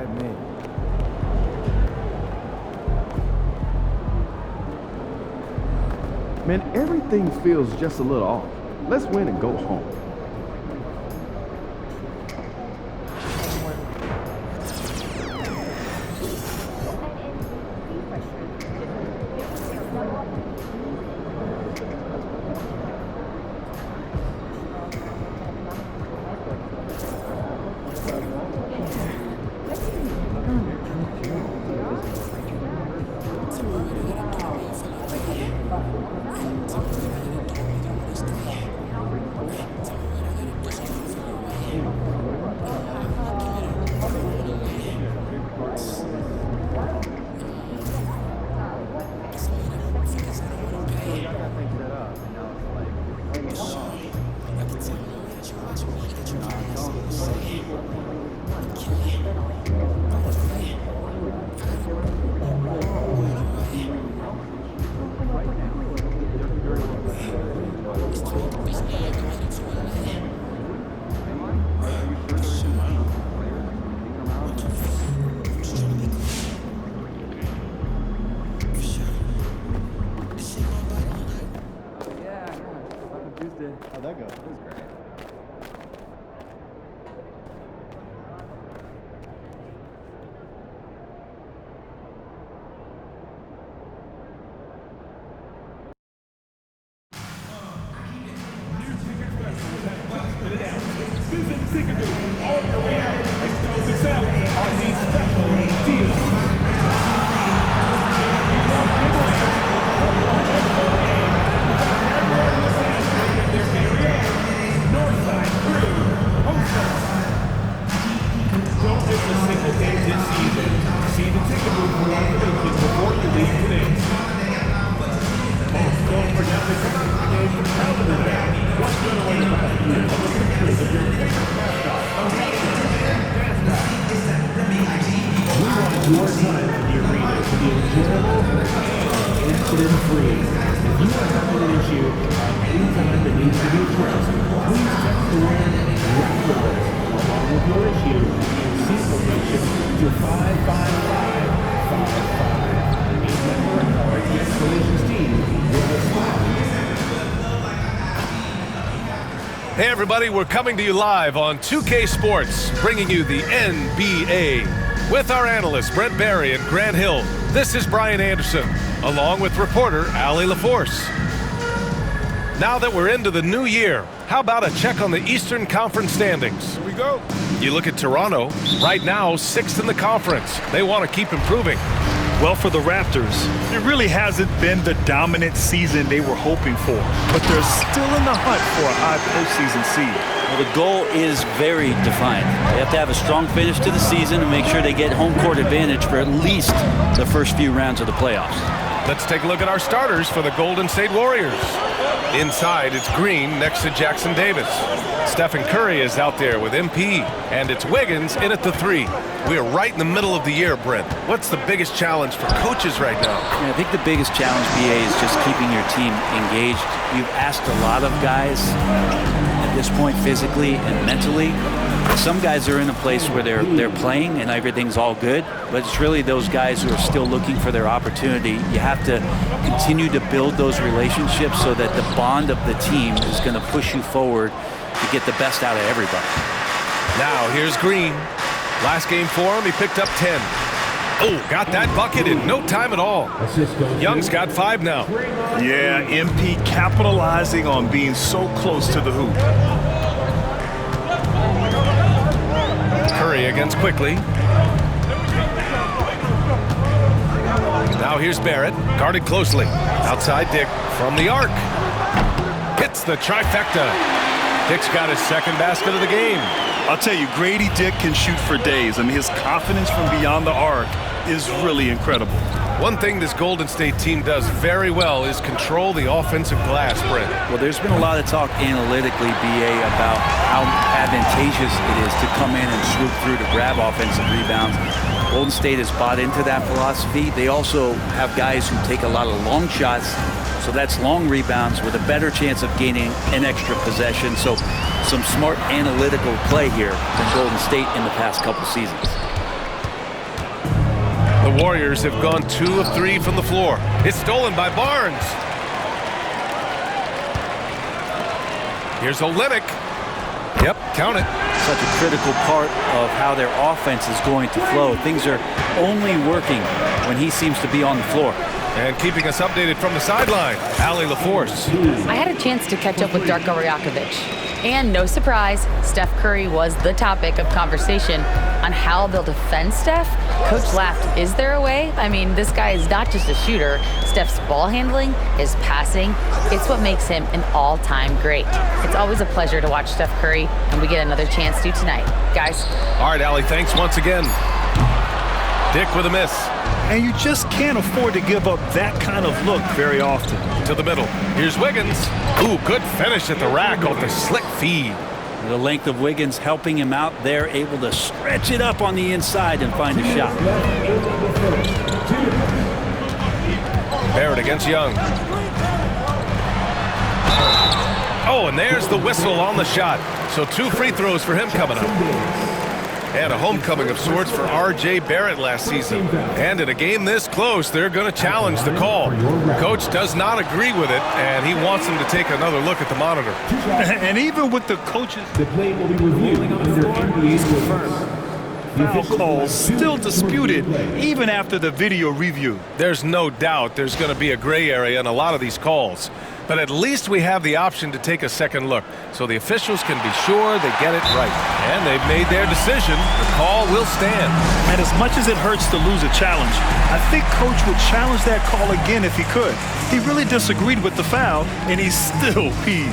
Brad made. Man, everything feels just a little off. Let's win and go home. How'd that go? That was great. Your time in the arena to be enjoyable and incident-free. If you are having an issue at any time that needs to be addressed, please text the word Raptors along with your issue and seat location to 55555. A member of our guest relations team will respond. Hey everybody, we're coming to you live on 2K Sports, bringing you the NBA. With our analysts, Brent Barry and Grant Hill, this is Brian Anderson, along with reporter Allie LaForce. Now that we're into the new year, how about a check on the Eastern Conference standings? Here we go. You look at Toronto, right now 6th in the conference. They want to keep improving. Well, for the Raptors, it really hasn't been the dominant season they were hoping for, but they're still in the hunt for a high postseason seed. Well, the goal is very defined. They have to have a strong finish to the season and make sure they get home court advantage for at least the first few rounds of the playoffs. Let's take a look at our starters for the Golden State Warriors. Inside, it's Green next to Jackson Davis. Stephen Curry is out there with MP, and it's Wiggins in at the 3. We are right in the middle of the year, Brent. What's the biggest challenge for coaches right now? Yeah, I think the biggest challenge, BA, is just keeping your team engaged. You've asked a lot of guys at this point physically and mentally. Some guys are in a place where they're playing and everything's all good, but it's really those guys who are still looking for their opportunity. You have to continue to build those relationships so that the bond of the team is going to push you forward to get the best out of everybody. Now here's Green. Last game for him, he picked up 10. Oh, got that bucket in no time at all. Young's got 5 now. Yeah, MP capitalizing on being so close to the hoop. Curry against Quickly. Now here's Barrett, guarded closely. Outside Dick from the arc. Hits the trifecta. Dick's got his second basket of the game. I'll tell you, Grady Dick can shoot for days. I mean, his confidence from beyond the arc is really incredible. One thing this Golden State team does very well is control the offensive glass, Brent. Well, there's been a lot of talk analytically, BA, about how advantageous it is to come in and swoop through to grab offensive rebounds. Golden State has bought into that philosophy. They also have guys who take a lot of long shots, so that's long rebounds with a better chance of gaining an extra possession. So some smart analytical play here from Golden State in the past couple seasons. Warriors have gone 2 of 3 from the floor. It's stolen by Barnes. Here's Olynyk. Yep, count it. Such a critical part of how their offense is going to flow. Things are only working when he seems to be on the floor. And keeping us updated from the sideline, Allie LaForce. I had a chance to catch up with Darko Rajakovic. And no surprise, Steph Curry was the topic of conversation on how they'll defend Steph. Coach laughed, is there a way? I mean, this guy is not just a shooter. Steph's ball handling, his passing, it's what makes him an all-time great. It's always a pleasure to watch Steph Curry, and we get another chance to tonight. Guys. All right, Allie, thanks once again. Dick with a miss. And you just can't afford to give up that kind of look very often. To the middle. Here's Wiggins. Ooh, good finish at the rack off the slick feed. The length of Wiggins helping him out there, able to stretch it up on the inside and find a shot. Barrett against Young. Oh, and there's the whistle on the shot. So 2 free throws for him coming up. And a homecoming of sorts for R.J. Barrett last season. And in a game this close, they're going to challenge the call. Coach does not agree with it, and he wants them to take another look at the monitor. And even with the coaches, The play will be reviewed under NBA's confirmed. foul calls still disputed even after the video review. There's no doubt there's going to be a gray area in a lot of these calls. But at least we have the option to take a second look, so the officials can be sure they get it right. And they've made their decision. The call will stand. And as much as it hurts to lose a challenge, I think Coach would challenge that call again if he could. He really disagreed with the foul, and he's still peeved.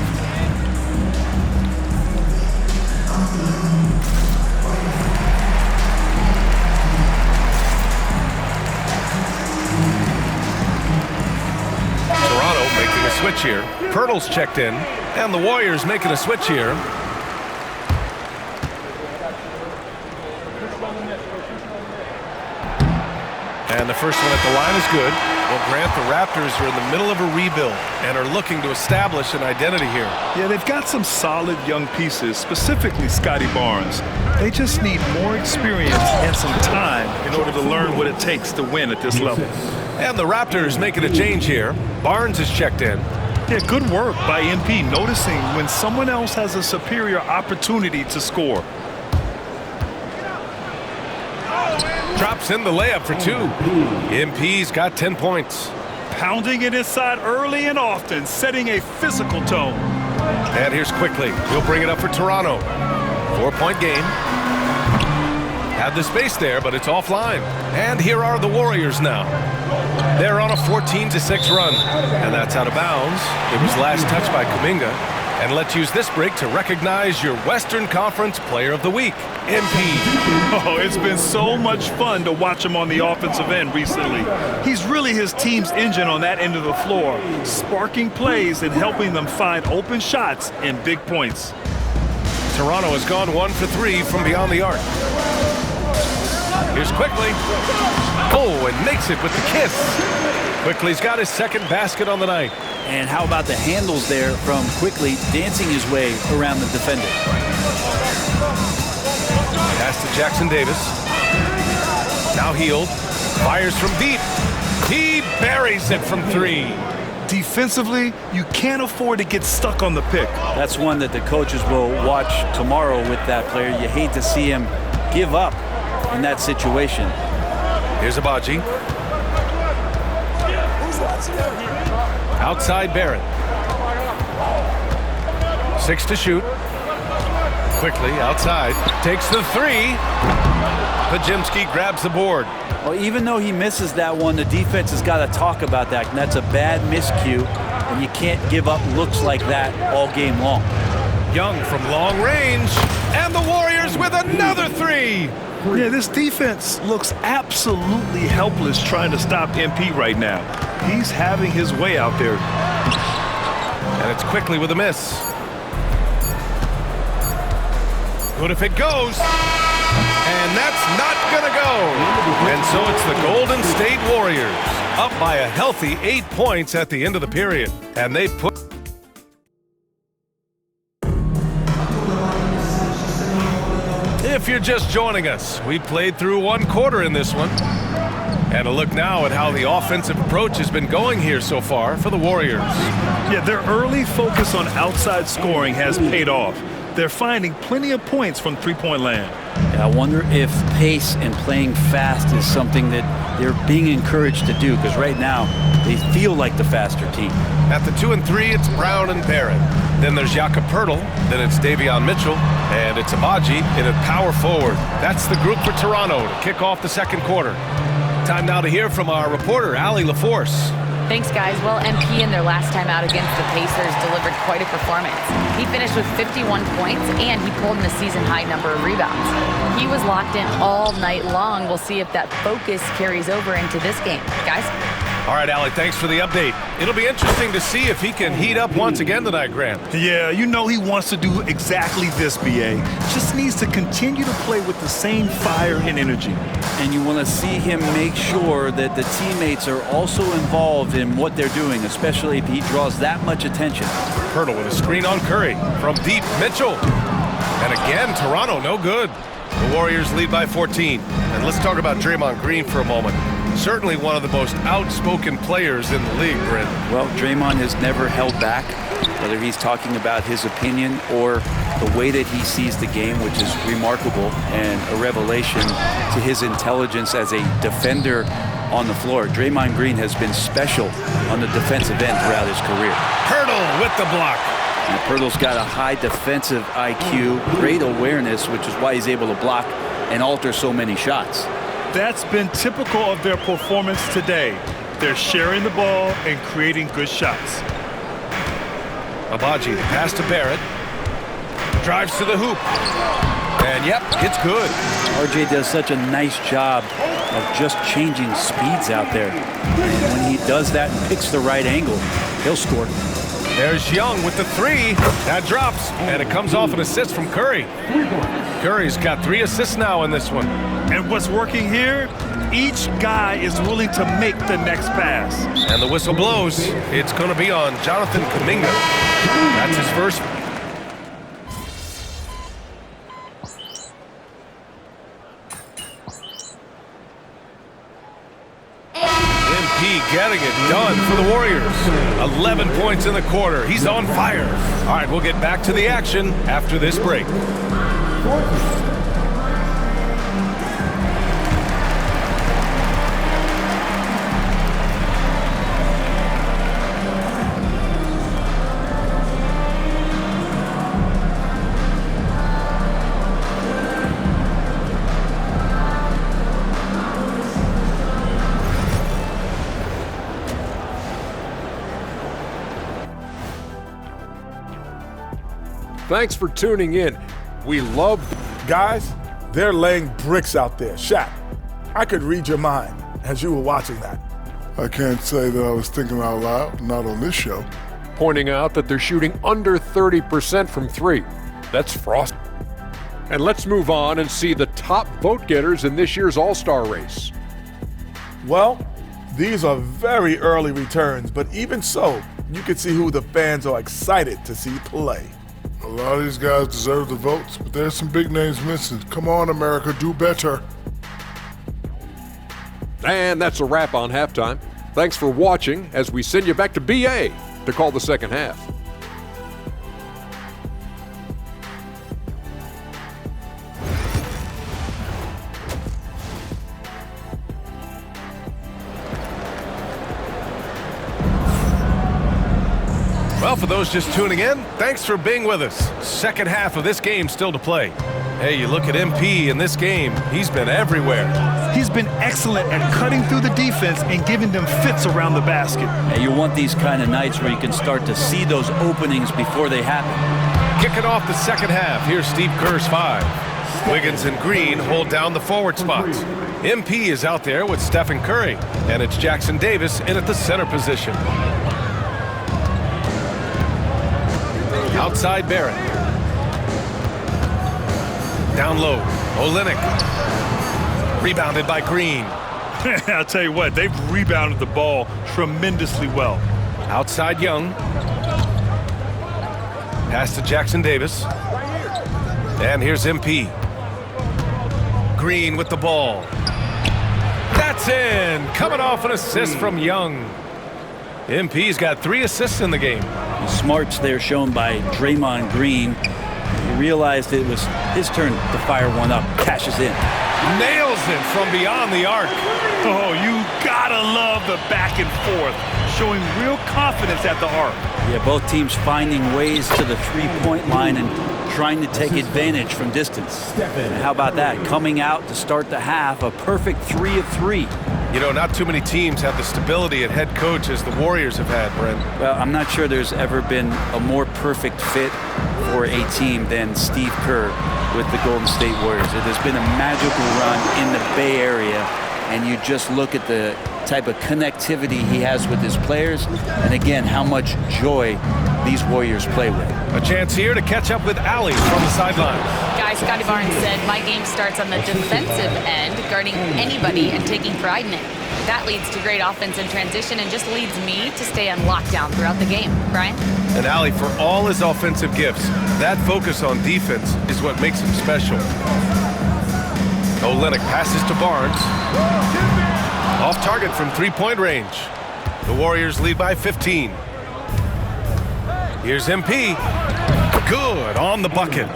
Switch here. Pirtle's checked in, and the Warriors making a switch here. And the first one at the line is good. Well, Grant, the Raptors are in the middle of a rebuild and are looking to establish an identity here. Yeah, they've got some solid young pieces, specifically Scotty Barnes. They just need more experience and some time in order to learn what it takes to win at this level. And the Raptors making a change here. Barnes is checked in. Yeah, good work by MP noticing when someone else has a superior opportunity to score. Drops in the layup for 2. MP's got 10 points. Pounding it inside early and often, setting a physical tone. And here's Quickly. He'll bring it up for Toronto. 4-point game. Had the space there, but it's offline. And here are the Warriors now. They're on a 14-6 run, and that's out of bounds. It was last touched by Kuminga. And let's use this break to recognize your Western Conference Player of the Week, MP. Oh, it's been so much fun to watch him on the offensive end recently. He's really his team's engine on that end of the floor, sparking plays and helping them find open shots and big points. Toronto has gone 1 for 3 from beyond the arc. Here's Quickly. Oh, and makes it with the kiss. Quickly's got his second basket on the night. And how about the handles there from Quickly dancing his way around the defender. Pass to Jackson Davis. Now Healed. Fires from deep. He buries it from 3. Defensively, you can't afford to get stuck on the pick. That's one that the coaches will watch tomorrow with that player. You hate to see him give up in that situation. Here's Abaji. Outside Barrett. 6 to shoot. Quickly outside. Takes the 3. Pajimski grabs the board. Well, even though he misses that one, the defense has got to talk about that. And that's a bad miscue. And you can't give up looks like that all game long. Young from long range. And the Warriors with another 3. Yeah, this defense looks absolutely helpless trying to stop MP right now. He's having his way out there. And it's Quickly with a miss. Good if it goes. And that's not going to go. And so it's the Golden State Warriors up by a healthy 8 points at the end of the period. And they put... If you're just joining us, we played through 1 quarter in this one. And a look now at how the offensive approach has been going here so far for the Warriors. Yeah, their early focus on outside scoring has paid off. They're finding plenty of points from three-point land. Yeah, I wonder if pace and playing fast is something that they're being encouraged to do, because right now they feel like the faster team. At the 2 and 3, it's Brown and Barrett. Then there's Jakob Poeltl. Then it's Davion Mitchell. And it's Abaji in a power forward. That's the group for Toronto to kick off the second quarter. Time now to hear from our reporter, Allie LaForce. Thanks, guys. Well, MP in their last time out against the Pacers delivered quite a performance. He finished with 51 points, and he pulled in a season-high number of rebounds. He was locked in all night long. We'll see if that focus carries over into this game. Guys? All right, Allie, thanks for the update. It'll be interesting to see if he can heat up once again tonight, Grant. Yeah, you know he wants to do exactly this, BA. Just needs to continue to play with the same fire and energy. And you want to see him make sure that the teammates are also involved in what they're doing, especially if he draws that much attention. Poeltl with a screen on Curry. From deep, Mitchell. And again, Toronto, no good. The Warriors lead by 14. And let's talk about Draymond Green for a moment. Certainly one of the most outspoken players in the league, Brent. Well, Draymond has never held back, whether he's talking about his opinion or the way that he sees the game, which is remarkable and a revelation to his intelligence as a defender on the floor. Draymond Green has been special on the defensive end throughout his career. Poeltl with the block. And Poeltl's got a high defensive IQ, great awareness, which is why he's able to block and alter so many shots. That's been typical of their performance today. They're sharing the ball and creating good shots. Abaji, the pass to Barrett. Drives to the hoop. And yep, it's good. RJ does such a nice job of just changing speeds out there. And when he does that and picks the right angle, he'll score. There's Young with the three. That drops, and it comes off an assist from Curry. Curry's got 3 assists now in this one. And what's working here? Each guy is willing to make the next pass. And the whistle blows. It's going to be on Jonathan Kuminga. That's his first. MP getting it done for the Warriors. 11 points in the quarter. He's on fire. All right, we'll get back to the action after this break. Thanks for tuning in. We love guys. They're laying bricks out there. Shaq, I could read your mind as you were watching that. I can't say that I was thinking out loud, not on this show. pointing out that they're shooting under 30% from 3. That's frosty. And let's move on and see the top vote getters in this year's All-Star race. Well, these are very early returns, but even so, you can see who the fans are excited to see play. A lot of these guys deserve the votes, but there's some big names missing. Come on, America, do better. And that's a wrap on halftime. Thanks for watching as we send you back to BA to call the second half. Well, for those just tuning in, thanks for being with us. Second half of this game still to play. Hey, you look at MP in this game, he's been everywhere. He's been excellent at cutting through the defense and giving them fits around the basket. And you want these kind of nights where you can start to see those openings before they happen. Kicking off the second half, here's Steve Kerr's 5. Wiggins and Green hold down the forward spots. MP is out there with Stephen Curry, and it's Jackson Davis in at the center position. Outside Barrett. Down low, Olynyk. Rebounded by Green. I'll tell you what, they've rebounded the ball tremendously well. Outside Young. Pass to Jackson Davis. And here's MP. Green with the ball. That's in. Coming off an assist from Young. MP's got 3 assists in the game. Smarts there shown by Draymond Green. He realized it was his turn to fire one up. Cashes in. Nails it from beyond the arc. Oh, you gotta love the back and forth, showing real confidence at the arc. Yeah, both teams finding ways to the three-point line and trying to take advantage from distance. And how about that? Coming out to start the half, a perfect 3 of 3. You know, not too many teams have the stability at head coach as the Warriors have had, Brent. Well, I'm not sure there's ever been a more perfect fit for a team than Steve Kerr with the Golden State Warriors. It has been a magical run in the Bay Area, and you just look at the type of connectivity he has with his players, and again, how much joy these Warriors play with. A chance here to catch up with Allie from the sidelines. Guys, Scotty Barnes said, my game starts on the defensive end, guarding anybody and taking pride in it. That leads to great offense in transition and just leads me to stay on lockdown throughout the game. Brian? And Allie, for all his offensive gifts, that focus on defense is what makes him special. Olynyk passes to Barnes. Off target from three-point range. The Warriors lead by 15. Here's MP. Good on the bucket.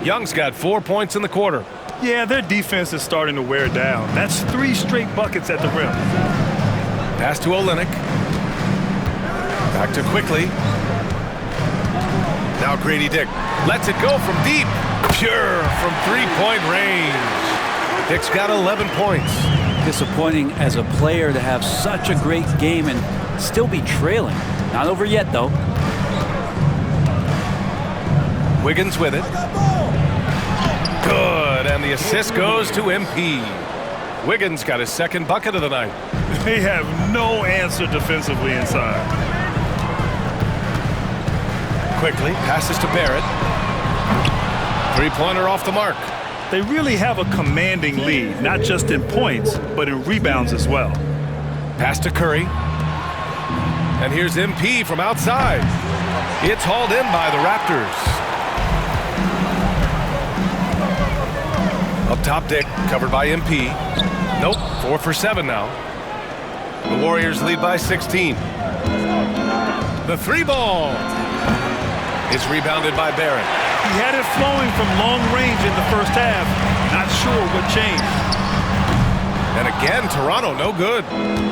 Young's got 4 points in the quarter. Yeah, their defense is starting to wear down. That's 3 straight buckets at the rim. Pass to Olynyk. Back to Quickly. Now Grady Dick lets it go from deep. Pure from three-point range. Dick's got 11 points. Disappointing as a player to have such a great game and still be trailing. Not over yet, though. Wiggins with it. Good, and the assist goes to MP. Wiggins got his second bucket of the night. They have no answer defensively inside. Quickly passes to Barrett. Three-pointer off the mark. They really have a commanding lead, not just in points, but in rebounds as well. Pass to Curry. And here's MP from outside. It's hauled in by the Raptors. Up top, Dick, covered by MP. Nope, 4 for 7 now. The Warriors lead by 16. The 3-ball is rebounded by Barrett. He had it flowing from long range in the first half. Not sure what changed. And again, Toronto, no good.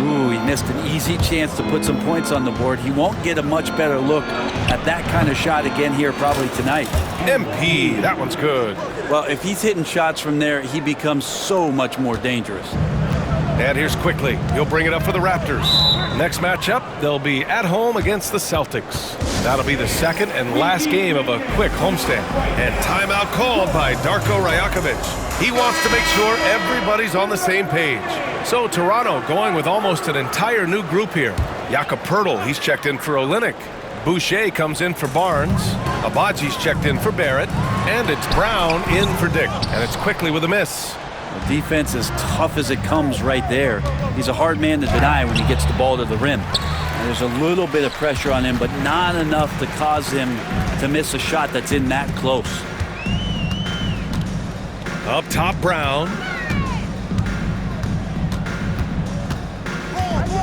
Ooh, he missed an easy chance to put some points on the board. He won't get a much better look at that kind of shot again here probably tonight. MP, that one's good. Well, if he's hitting shots from there, he becomes so much more dangerous. And here's Quickly. He'll bring it up for the Raptors. Next matchup, they'll be at home against the Celtics. That'll be the second and last game of a quick homestand. And timeout called by Darko Rajakovic. He wants to make sure everybody's on the same page. So Toronto going with almost an entire new group here. Jakob Poeltl, he's checked in for Olynyk. Boucher comes in for Barnes. Abaji's checked in for Barrett. And it's Brown in for Dick. And it's Quickly with a miss. The defense is tough as it comes right there. He's a hard man to deny when he gets the ball to the rim. And there's a little bit of pressure on him, but not enough to cause him to miss a shot that's in that close. Up top, Brown.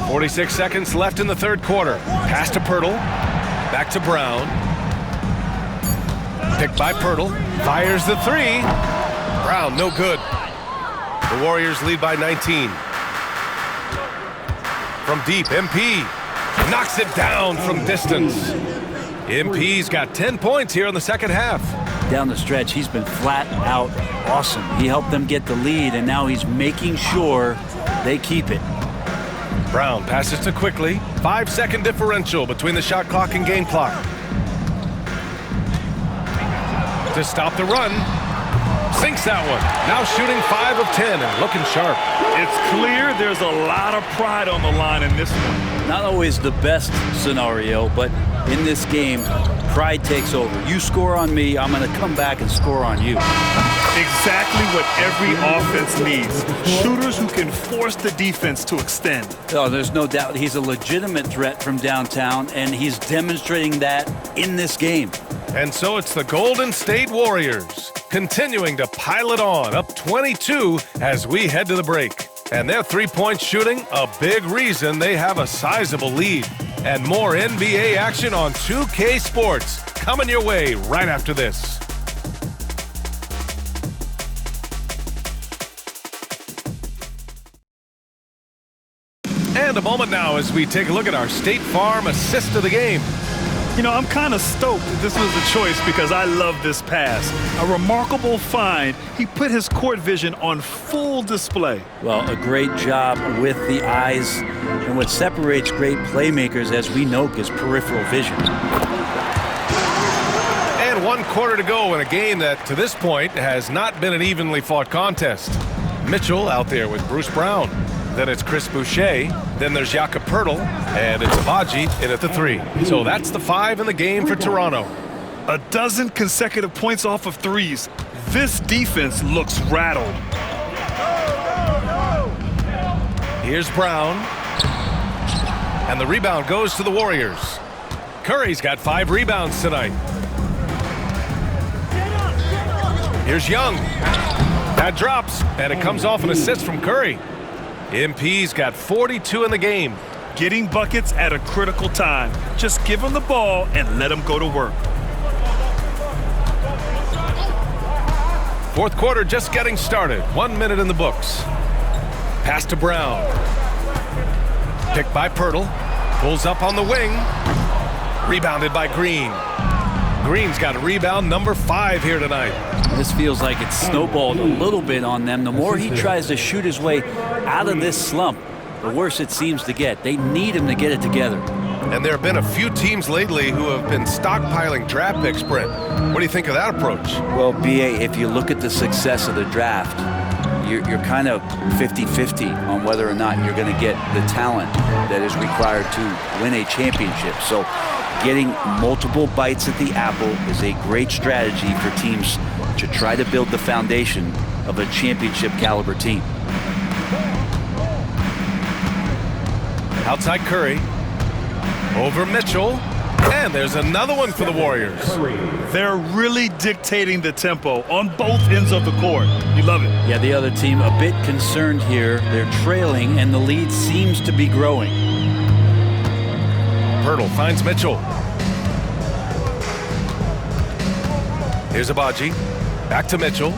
46 seconds left in the third quarter. Pass to Poeltl. Back to Brown. Picked by Poeltl. Fires the 3. Brown, no good. The Warriors lead by 19. From deep, MP knocks it down from distance. MP's got 10 points here in the second half. Down the stretch, he's been flat out awesome. He helped them get the lead, and now he's making sure they keep it. Brown passes to Quickly. 5-second differential between the shot clock and game clock. To stop the run. Sinks that one. Now shooting 5 of 10 and looking sharp. It's clear there's a lot of pride on the line in this one. Not always the best scenario, but in this game, pride takes over. You score on me, I'm going to come back and score on you. Exactly what every offense needs. Shooters who can force the defense to extend. Oh, there's no doubt he's a legitimate threat from downtown, and he's demonstrating that in this game. And so it's the Golden State Warriors continuing to pile it on, up 22 as we head to the break. And their three-point shooting, a big reason they have a sizable lead. And more NBA action on 2K Sports coming your way right after this. And a moment now as we take a look at our State Farm assist of the game. You know, I'm kind of stoked this was the choice because I love this pass. A remarkable find. He put his court vision on full display. Well, a great job with the eyes. And what separates great playmakers, as we know, is peripheral vision. And 1 quarter to go in a game that, to this point, has not been an evenly fought contest. Mitchell out there with Bruce Brown. Then it's Chris Boucher. Then there's Jakob Poeltl. And it's Abaji in at the 3. So that's the 5 in the game for Toronto. A dozen consecutive points off of threes. This defense looks rattled. Here's Brown. And the rebound goes to the Warriors. Curry's got 5 rebounds tonight. Here's Young. That drops, and it comes off an assist from Curry. MP's got 42 in the game. Getting buckets at a critical time. Just give him the ball and let him go to work. Fourth quarter just getting started. 1 minute in the books. Pass to Brown. Picked by Poeltl. Pulls up on the wing. Rebounded by Green. Green's got a rebound number 5 here tonight. This feels like it's snowballed a little bit on them. The more he tries to shoot his way out of this slump, the worse it seems to get. They need him to get it together. And there have been a few teams lately who have been stockpiling draft picks, Brent. What do you think of that approach? Well, BA, if you look at the success of the draft, you're kind of 50-50 on whether or not you're going to get the talent that is required to win a championship. So getting multiple bites at the apple is a great strategy for teams to try to build the foundation of a championship caliber team. Outside Curry. Over Mitchell. And there's another one for the Warriors. They're really dictating the tempo on both ends of the court. You love it. Yeah, the other team a bit concerned here. They're trailing, and the lead seems to be growing. Poeltl finds Mitchell. Here's Abaji. Back to Mitchell.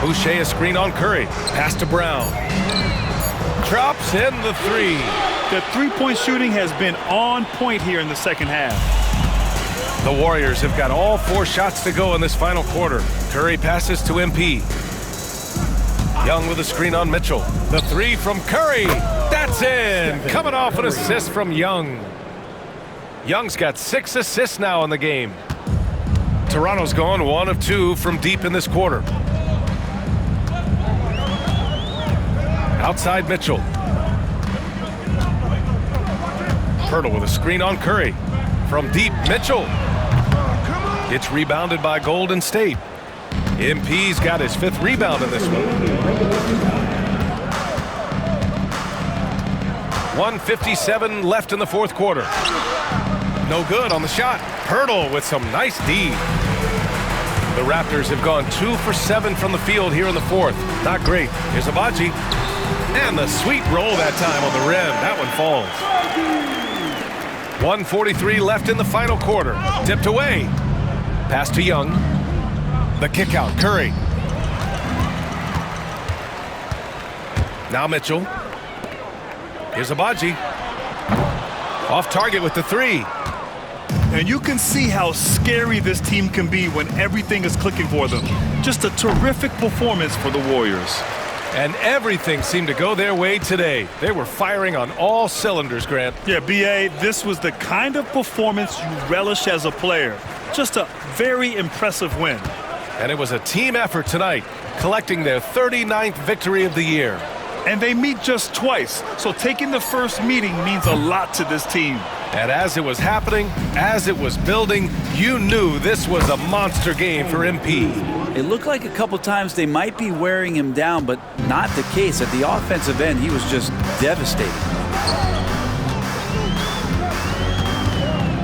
Boucher a screen on Curry. Pass to Brown. Drops in the 3. The three-point shooting has been on point here in the second half. The Warriors have got all 4 shots to go in this final quarter. Curry passes to MP. Young with a screen on Mitchell. The 3 from Curry. That's in. Coming off an assist from Young. Young's got 6 assists now in the game. Toronto's gone 1 of 2 from deep in this quarter. Outside Mitchell. Poeltl with a screen on Curry. From deep, Mitchell. It's rebounded by Golden State. MP's got his 5th rebound in this one. 1:57 left in the fourth quarter. No good on the shot. Poeltl with some nice D. The Raptors have gone 2 for 7 from the field here in the fourth. Not great. Here's Abaji. And the sweet roll that time on the rim. That one falls. 1:43 left in the final quarter. Tipped away. Pass to Young. The kick out. Curry. Now Mitchell. Here's Abaji. Off target with the 3. And you can see how scary this team can be when everything is clicking for them. Just a terrific performance for the Warriors. And everything seemed to go their way today. They were firing on all cylinders, Grant. Yeah, B.A., this was the kind of performance you relish as a player. Just a very impressive win. And it was a team effort tonight, collecting their 39th victory of the year. And they meet just twice, so taking the first meeting means a lot to this team. And as it was happening, as it was building, you knew this was a monster game for MP. It looked like a couple times they might be wearing him down, but not the case. At the offensive end, he was just devastating.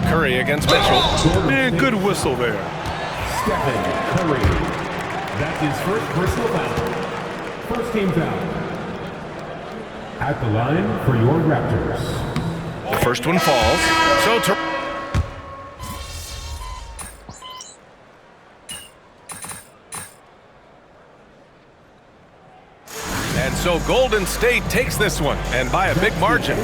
Curry against Mitchell. Man, good whistle there. Stephen Curry. That's his first personal foul. First team foul. At the line for your Raptors. The first one falls. So And so Golden State takes this one, and by a big margin.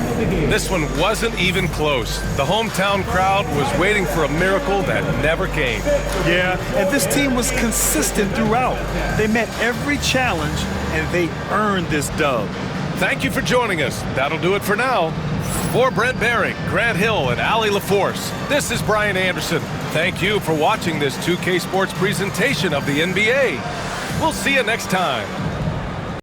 This one wasn't even close. The hometown crowd was waiting for a miracle that never came. Yeah, and this team was consistent throughout. They met every challenge, and they earned this dub. Thank you for joining us. That'll do it for now. For Brent Baring, Grant Hill, and Allie LaForce, this is Brian Anderson. Thank you for watching this 2K Sports presentation of the NBA. We'll see you next time.